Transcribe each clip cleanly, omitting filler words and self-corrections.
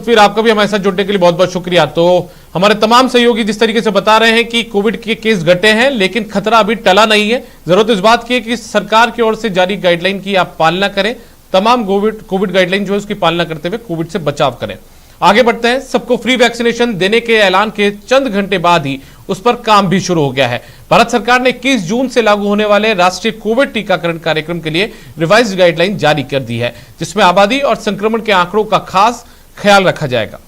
तस्वीर, आपका भी हमारे साथ जुड़ने के लिए बहुत बहुत शुक्रिया। तो हमारे तमाम सहयोगी जिस तरीके से बता रहे हैं कि कोविड के केस घटे हैं, लेकिन खतरा अभी टला नहीं है। जरूरत इस बात की है कि सरकार की ओर से जारी गाइडलाइन की आप पालना करें, तमाम कोविड गाइडलाइन जो है उसकी पालना करते हुए कोविड से बचाव करें। आगे बढ़ते हैं। सबको फ्री वैक्सीनेशन देने के ऐलान के चंद घंटे बाद ही उस पर काम भी शुरू हो गया है। भारत सरकार ने 21 जून से लागू होने वाले राष्ट्रीय कोविड टीकाकरण कार्यक्रम के लिए रिवाइज्ड गाइडलाइन जारी कर दी है, जिसमें आबादी और संक्रमण के आंकड़ों का खास ख्याल रखा जाएगा।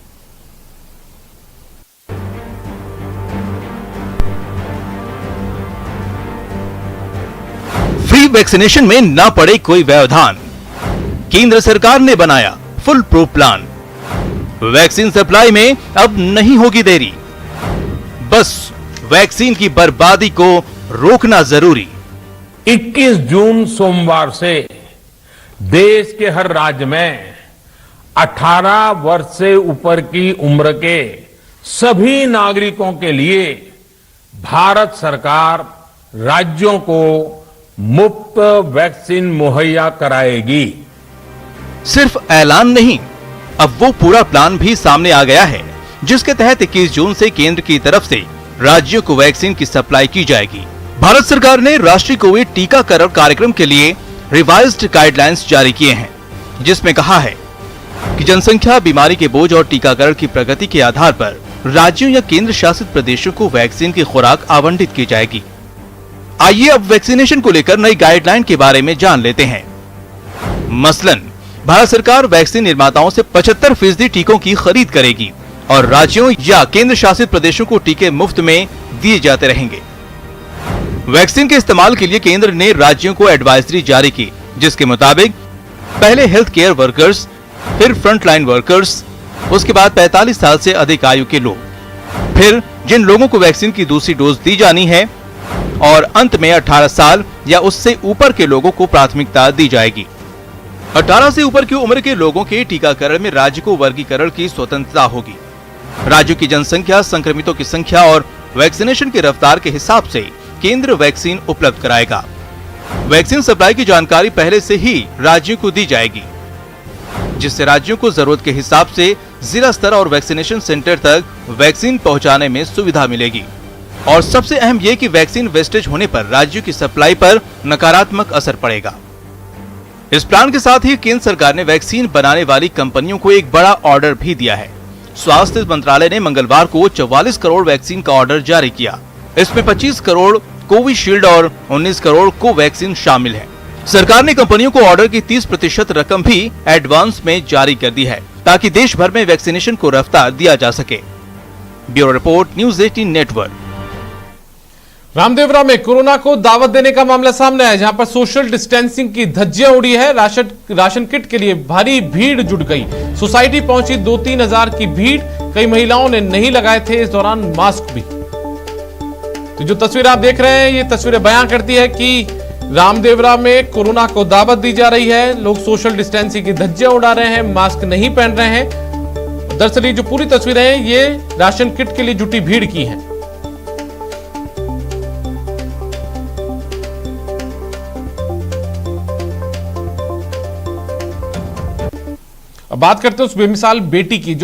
फ्री वैक्सीनेशन में ना पड़े कोई व्यवधान, केंद्र सरकार ने बनाया full proof plan. Vaccine supply में अब नहीं होगी देरी, बस वैक्सीन की बर्बादी को रोकना जरूरी। 21 जून सोमवार से देश के हर राज्य में 18 वर्ष से ऊपर की उम्र के सभी नागरिकों के लिए भारत सरकार राज्यों को मुफ्त वैक्सीन मुहैया कराएगी। सिर्फ ऐलान नहीं, अब वो पूरा प्लान भी सामने आ गया है, जिसके तहत 21 जून से केंद्र की तरफ से राज्यों को वैक्सीन की सप्लाई की जाएगी। भारत सरकार ने राष्ट्रीय कोविड टीकाकरण कार्यक्रम के लिए रिवाइज्ड गाइडलाइंस जारी किए हैं, जिसमें कहा है कि जनसंख्या, बीमारी के बोझ और टीकाकरण की प्रगति के आधार पर राज्यों या केंद्र शासित प्रदेशों को वैक्सीन की खुराक आवंटित की जाएगी। आइए अब वैक्सीनेशन को लेकर नई गाइडलाइन के बारे में जान लेते हैं। मसलन भारत सरकार वैक्सीन निर्माताओं से 75% टीकों की खरीद करेगी और राज्यों या केंद्र शासित प्रदेशों को टीके मुफ्त में दिए जाते रहेंगे। वैक्सीन के इस्तेमाल के लिए केंद्र ने राज्यों को एडवाइजरी जारी की, जिसके मुताबिक पहले हेल्थ केयर वर्कर्स, फिर फ्रंटलाइन वर्कर्स, उसके बाद 45 साल से अधिक आयु के लोग, फिर जिन लोगों को वैक्सीन की दूसरी डोज दी जानी है और अंत में 18 साल या उससे ऊपर के लोगों को प्राथमिकता दी जाएगी। 18 से ऊपर की उम्र के लोगों के टीकाकरण में राज्य को वर्गीकरण की स्वतंत्रता होगी। राज्यों की जनसंख्या, संक्रमितों की संख्या और वैक्सीनेशन की रफ्तार के हिसाब से केंद्र वैक्सीन उपलब्ध कराएगा। वैक्सीन सप्लाई की जानकारी पहले से ही राज्यों को दी जाएगी, जिससे राज्यों को जरूरत के हिसाब से जिला स्तर और वैक्सीनेशन सेंटर तक वैक्सीन पहुंचाने में सुविधा मिलेगी। और सबसे अहम ये कि वैक्सीन वेस्टेज होने पर राज्यों की सप्लाई पर नकारात्मक असर पड़ेगा। इस प्लान के साथ ही केंद्र सरकार ने वैक्सीन बनाने वाली कंपनियों को एक बड़ा ऑर्डर भी दिया है। स्वास्थ्य मंत्रालय ने मंगलवार को 44 करोड़ वैक्सीन का ऑर्डर जारी किया। इसमें 25 करोड़ कोविशील्ड और 19 करोड़ कोवैक्सीन शामिल है। सरकार ने कंपनियों को ऑर्डर की 30% रकम भी एडवांस में जारी कर दी है, ताकि देश भर में वैक्सीनेशन को रफ्तार दिया जा सके। Bureau report, news 18 network. Ramdevra में कोरोना को दावत देने का मामला सामने आया, जहां पर सोशल डिस्टेंसिंग की धज्जियां उड़ी है। राशन किट के लिए भारी भीड़ जुट गई। सोसाइटी पहुंची 2-3 हजार की भीड़। कई महिलाओं ने नहीं लगाए थे इस दौरान मास्क भी। तो जो तस्वीर आप देख रहे हैं, ये तस्वीरें बयां करती है कि रामदेवरा में कोरोना को दावत दी जा रही है। लोग सोशल डिस्टेंसिंग की धज्जियां उड़ा रहे हैं, मास्क नहीं पहन रहे हैं। दरअसल ये जो पूरी तस्वीरें हैं, ये राशन किट के लिए जुटी भीड़ की हैं। अब बात करते हैं उस बेमिसाल बेटी की जो